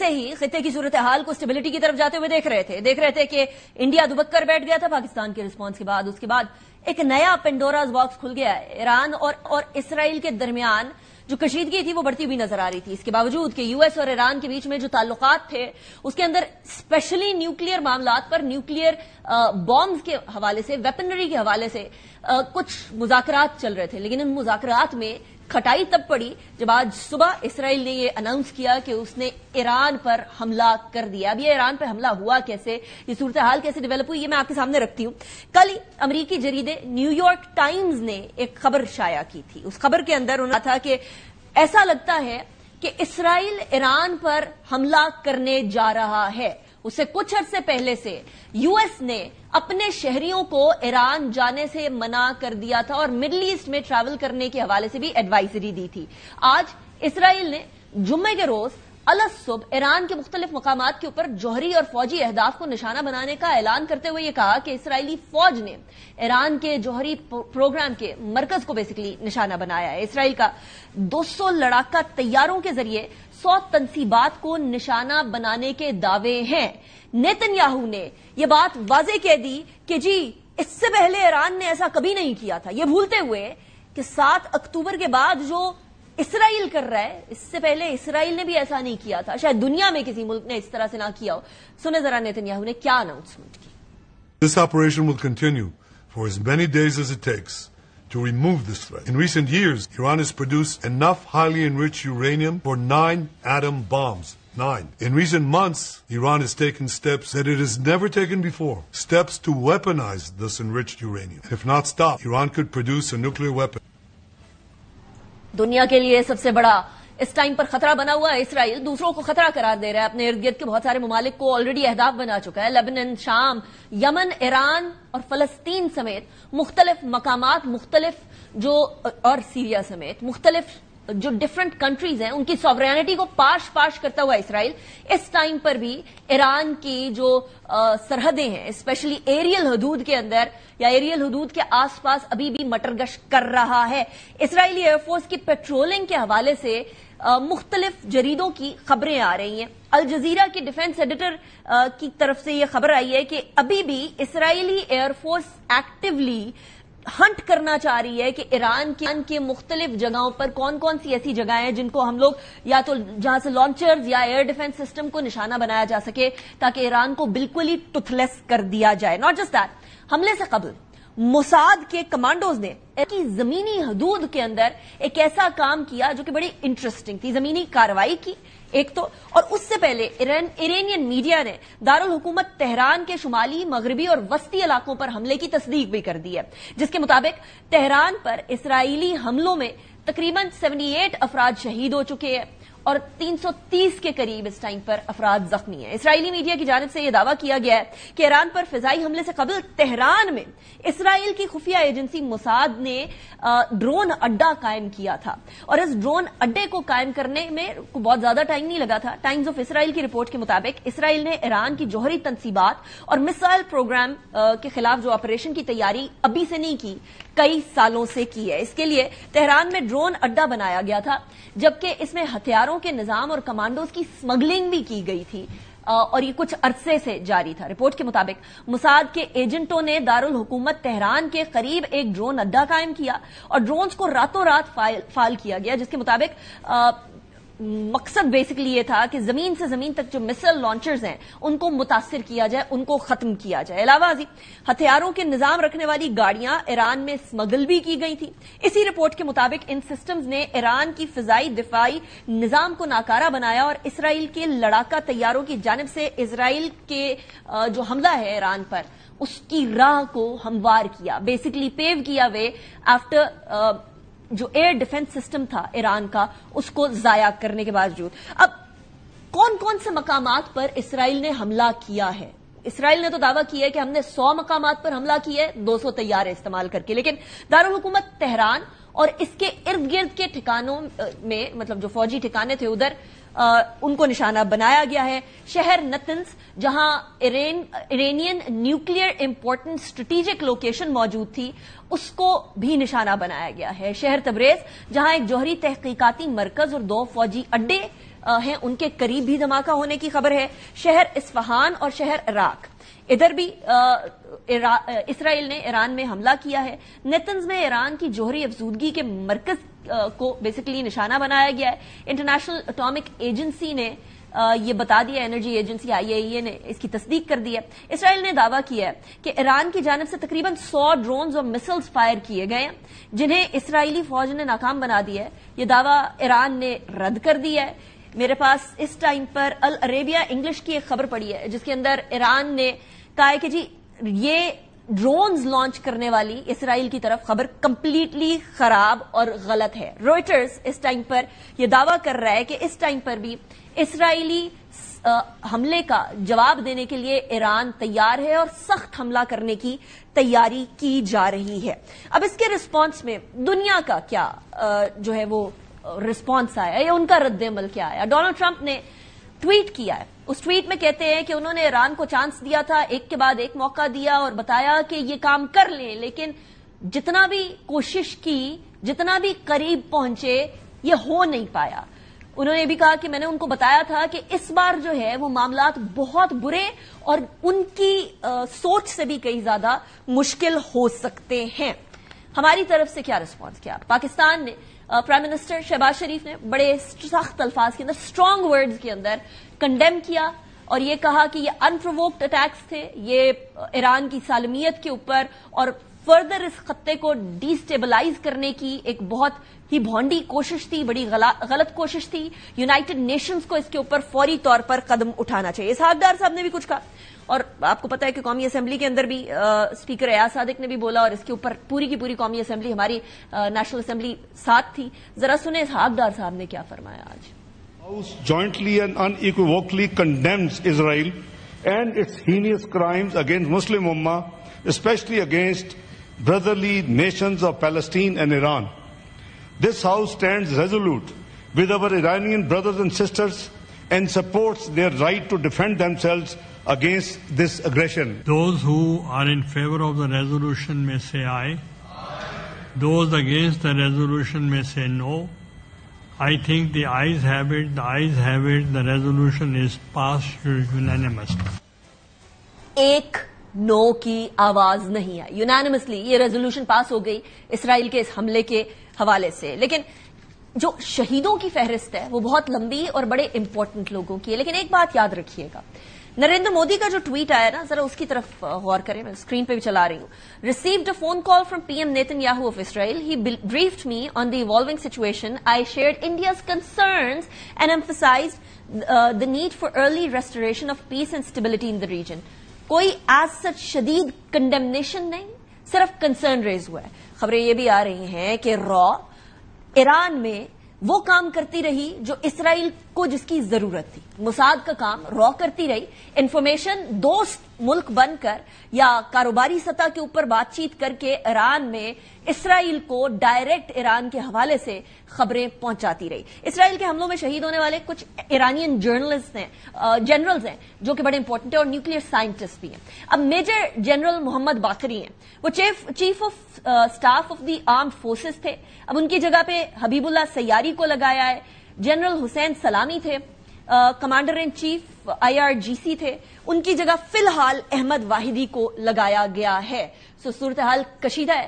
سے ہی خطے کی صورتحال کو اسٹیبلٹی کی طرف جاتے ہوئے دیکھ رہے تھے کہ انڈیا دبک کر بیٹھ گیا تھا پاکستان کے رسپانس کے بعد. اس کے بعد ایک نیا پینڈوراز باکس کھل گیا ہے. ایران اور اسرائیل کے درمیان جو کشیدگی تھی وہ بڑھتی ہوئی نظر آ رہی تھی. اس کے باوجود کہ یو ایس اور ایران کے بیچ میں جو تعلقات تھے اس کے اندر اسپیشلی نیوکلیئر معاملات پر، نیوکلیئر بامز کے حوالے سے، ویپنری کے حوالے سے کچھ مذاکرات چل رہے تھے. لیکن ان مذاکرات میں کھٹائی تب پڑی جب آج صبح اسرائیل نے یہ اناؤنس کیا کہ اس نے ایران پر حملہ کر دیا. اب یہ ایران پر حملہ ہوا کیسے، یہ صورتحال کیسے ڈیولپ ہوئی، یہ میں آپ کے سامنے رکھتی ہوں. کل ہی امریکی جریدے نیو یارک ٹائمز نے ایک خبر شائع کی تھی. اس خبر کے اندر انہوں نے کہا کہ ایسا لگتا ہے کہ اسرائیل ایران پر حملہ کرنے جا رہا ہے. اس سے کچھ عرصے پہلے سے یو ایس نے اپنے شہریوں کو ایران جانے سے منع کر دیا تھا اور مڈل ایسٹ میں ٹریول کرنے کے حوالے سے بھی ایڈوائزری دی تھی. آج اسرائیل نے جمعے کے روز الصبح ایران کے مختلف مقامات کے اوپر جوہری اور فوجی اہداف کو نشانہ بنانے کا اعلان کرتے ہوئے یہ کہا کہ اسرائیلی فوج نے ایران کے جوہری پروگرام کے مرکز کو بیسیکلی نشانہ بنایا ہے. اسرائیل کا 200 لڑاکا طیاروں کے ذریعے 100 تنصیبات کو نشانہ بنانے کے دعوے ہیں. نیتن یاہو نے یہ بات واضح کہہ دی کہ جی اس سے پہلے ایران نے ایسا کبھی نہیں کیا تھا، یہ بھولتے ہوئے کہ 7 اکتوبر کے بعد جو اسرائیل کر رہا ہے اس سے پہلے اسرائیل نے بھی ایسا نہیں کیا تھا، شاید دنیا میں کسی ملک نے اس طرح سے نہ کیا ہو. سنیں ذرا نیتن یاہو نے کیا اناؤنسمنٹ کی. This operation will continue for as many days as it takes to remove this threat. In recent years, Iran has produced enough highly enriched uranium for 9 atom bombs. 9. In recent months, Iran has taken steps that it has never taken before. Steps to weaponize this enriched uranium. If not stopped, Iran could produce a nuclear weapon. دنیا کے لیے سب سے بڑا اس time پر خطرہ بنا ہوا ہے اسرائیل. دوسروں کو خطرہ قرار دے رہا ہے، اپنے ارد گرد کے بہت سارے ممالک کو آلریڈی اہداف بنا چکا ہے. لبنان، شام، یمن، ایران اور فلسطین سمیت مختلف مقامات، اور سیریا سمیت مختلف جو ڈفرنٹ کنٹریز ہیں ان کی سوورینٹی کو پاش کرتا ہوا اسرائیل اس ٹائم پر بھی ایران کی جو سرحدیں ہیں اسپیشلی ایریل حدود کے اندر یا ایریل حدود کے آس پاس ابھی بھی مٹرگش کر رہا ہے. اسرائیلی ایئر فورس کی پیٹرولنگ کے حوالے سے مختلف جریدوں کی خبریں آ رہی ہیں. الجزیرہ کے ڈیفنس ایڈیٹر کی طرف سے یہ خبر آئی ہے کہ ابھی بھی اسرائیلی ایئر فورس ایکٹیولی ہنٹ کرنا چاہ رہی ہے کہ ایران کے مختلف جگہوں پر کون کون سی ایسی جگہیں ہیں جن کو ہم لوگ یا تو جہاں سے لانچرز یا ایئر ڈیفنس سسٹم کو نشانہ بنایا جا سکے تاکہ ایران کو بالکل ہی ٹوتھ لیس کر دیا جائے. ناٹ جسٹ دیٹ، حملے سے قبل موساد کے کمانڈوز نے کی زمینی حدود کے اندر ایک ایسا کام کیا جو کہ بڑی انٹرسٹنگ تھی. زمینی کارروائی کی ایک تو، اور اس سے پہلے ایرانین میڈیا نے دارالحکومت تہران کے شمالی، مغربی اور وسطی علاقوں پر حملے کی تصدیق بھی کر دی ہے، جس کے مطابق تہران پر اسرائیلی حملوں میں تقریباً 78 افراد شہید ہو چکے ہیں اور 330 کے قریب اس ٹائم پر افراد زخمی ہیں. اسرائیلی میڈیا کی جانب سے یہ دعویٰ کیا گیا ہے کہ ایران پر فضائی حملے سے قبل تہران میں اسرائیل کی خفیہ ایجنسی موساد نے ڈرون اڈا قائم کیا تھا اور اس ڈرون اڈے کو قائم کرنے میں بہت زیادہ ٹائم نہیں لگا تھا. ٹائمز آف اسرائیل کی رپورٹ کے مطابق اسرائیل نے ایران کی جوہری تنصیبات اور میسائل پروگرام کے خلاف جو آپریشن کی تیاری ابھی سے نہیں کی، کئی سالوں سے کی ہے. اس کے لیے تہران میں ڈرون اڈا بنایا گیا تھا جبکہ اس میں ہتھیاروں کے نظام اور کمانڈوز کی سمگلنگ بھی کی گئی تھی اور یہ کچھ عرصے سے جاری تھا. رپورٹ کے مطابق موساد کے ایجنٹوں نے دارالحکومت تہران کے قریب ایک ڈرون اڈا قائم کیا اور ڈرونز کو راتوں رات فعال کیا گیا، جس کے مطابق مقصد بیسیکلی یہ تھا کہ زمین سے زمین تک جو میسائل لانچرز ہیں ان کو متاثر کیا جائے، ان کو ختم کیا جائے. علاوہ ازیں ہتھیاروں کے نظام رکھنے والی گاڑیاں ایران میں سمگل بھی کی گئی تھی. اسی رپورٹ کے مطابق ان سسٹمز نے ایران کی فضائی دفاعی نظام کو ناکارہ بنایا اور اسرائیل کے لڑاکا طیاروں کی جانب سے اسرائیل کے جو حملہ ہے ایران پر اس کی راہ کو ہموار کیا، بیسیکلی پیو کیا وے آفٹر جو ایئر ڈیفنس سسٹم تھا ایران کا اس کو ضائع کرنے کے باوجود. اب کون کون سے مقامات پر اسرائیل نے حملہ کیا ہے؟ اسرائیل نے تو دعویٰ کیا ہے کہ ہم نے 100 مقامات پر حملہ کیا ہے 200 طیارے استعمال کر کے، لیکن دارالحکومت تہران اور اس کے ارد گرد کے ٹھکانوں میں مطلب جو فوجی ٹھکانے تھے ادھر ان کو نشانہ بنایا گیا ہے. شہر نتنز جہاں Iranian nuclear important strategic location موجود تھی اس کو بھی نشانہ بنایا گیا ہے. شہر تبریز جہاں ایک جوہری تحقیقاتی مرکز اور 2 فوجی اڈے ہیں ان کے قریب بھی دھماکہ ہونے کی خبر ہے. شہر اصفہان اور شہر عراق ادھر بھی اسرائیل نے ایران میں حملہ کیا ہے. نیتنز میں ایران کی جوہری افزودگی کے مرکز کو بیسیکلی نشانہ بنایا گیا ہے. انٹرنیشنل اٹامک ایجنسی نے یہ بتا دیا, انرجی ایجنسی IAEA نے اس کی تصدیق کر دی ہے. اسرائیل نے دعویٰ کیا ہے کہ ایران کی جانب سے تقریباً 100 ڈرونز اور مسلز فائر کیے گئے ہیں جنہیں اسرائیلی فوج نے ناکام بنا دیا ہے. یہ دعویٰ ایران نے رد کر دیا ہے. میرے پاس اس ٹائم پر العربیہ انگلش کی ایک خبر پڑی ہے جس کے اندر ایران نے کہا ہے کہ جی یہ ڈرونز لانچ کرنے والی اسرائیل کی طرف خبر کمپلیٹلی خراب اور غلط ہے. روئٹرز اس ٹائم پر یہ دعویٰ کر رہا ہے کہ اس ٹائم پر بھی اسرائیلی حملے کا جواب دینے کے لیے ایران تیار ہے اور سخت حملہ کرنے کی تیاری کی جا رہی ہے. اب اس کے رسپانس میں دنیا کا کیا جو ہے وہ رسپانس آیا یا ان کا رد عمل کیا آیا؟ ڈونلڈ ٹرمپ نے ٹویٹ کیا ہے. اس ٹویٹ میں کہتے ہیں کہ انہوں نے ایران کو چانس دیا تھا, ایک کے بعد ایک موقع دیا اور بتایا کہ یہ کام کر لیں, لیکن جتنا بھی کوشش کی, جتنا بھی قریب پہنچے, یہ ہو نہیں پایا. انہوں نے بھی کہا کہ میں نے ان کو بتایا تھا کہ اس بار جو ہے وہ معاملات بہت برے اور ان کی سوچ سے بھی کئی زیادہ مشکل ہو سکتے ہیں. ہماری طرف سے کیا رسپانس کیا؟ پاکستان نے پرائم منسٹر شہباز شریف نے بڑے سخت الفاظ کے اندر, اسٹرانگ ورڈز کے اندر کنڈیم کیا اور یہ کہا کہ یہ انپرووکڈ اٹیکس تھے, یہ ایران کی سالمیت کے اوپر اور فردر اس خطے کو ڈی سٹیبلائز کرنے کی ایک بہت ہی بھونڈی کوشش تھی, بڑی غلط کوشش تھی. یونائٹڈ نیشنز کو اس کے اوپر فوری طور پر قدم اٹھانا چاہیے. اسحاق ڈار صاحب نے بھی کچھ کہا اور آپ کو پتا ہے کہ قومی اسمبلی کے اندر بھی اسپیکر ایاز صادق نے بھی بولا اور اس کے اوپر پوری کی پوری قومی اسمبلی, ہماری نیشنل اسمبلی ساتھ تھی. ذرا سنیں اسحاق ڈار صاحب نے کیا فرمایا آج. House jointly and unequivocally condemns Israel and its heinous crimes against Muslim Ummah, especially against brotherly nations of Palestine and Iran. This House stands resolute with our Iranian brothers and sisters and supports their right to defend themselves against this aggression. Those who are in favor of the resolution may say aye. Those against the resolution may say no. I think the ayes have it, the resolution is passed unanimously. ایک نو کی آواز نہیں آئی, unanimously یہ resolution pass ہو گئی اسرائیل کے اس حملے کے حوالے سے. لیکن جو شہیدوں کی فہرست ہے وہ بہت لمبی اور بڑے امپورٹنٹ لوگوں کی ہے. لیکن ایک بات یاد رکھیے گا, نریندر مودی کا جو ٹویٹ آیا نا, ذرا اس کی طرف غور کریں, میں اسکرین پہ بھی چلا رہی ہوں. Received a phone call from PM Netanyahu of Israel. He briefed me on the evolving situation. I shared India's concerns and emphasized the need for early restoration of peace and stability in the region. کوئی as such شدید condemnation نہیں, صرف concern raise ہوا ہے. خبریں یہ بھی آ رہی ہیں کہ ایران میں وہ کام کرتی رہی جو اسرائیل کو جس کی ضرورت تھی. موساد کا کام کرتی رہی, انفارمیشن دوست ملک بن کر یا کاروباری سطح کے اوپر بات چیت کر کے ایران میں اسرائیل کو ڈائریکٹ ایران کے حوالے سے خبریں پہنچاتی رہی. اسرائیل کے حملوں میں شہید ہونے والے کچھ ایرانین جنرلز ہیں جو کہ بڑے امپورٹنٹ ہیں اور نیوکلیئر سائنٹسٹ بھی ہیں. اب میجر جنرل محمد باقری ہیں, وہ chief of staff of the armed forces تھے. اب ان کی جگہ پہ حبیب اللہ سیاری کو لگایا ہے. جنرل حسین سلامی تھے, کمانڈر ان چیف IRGC تھے, ان کی جگہ فی الحال احمد واحدی کو لگایا گیا ہے. صورتحال کشیدہ ہے.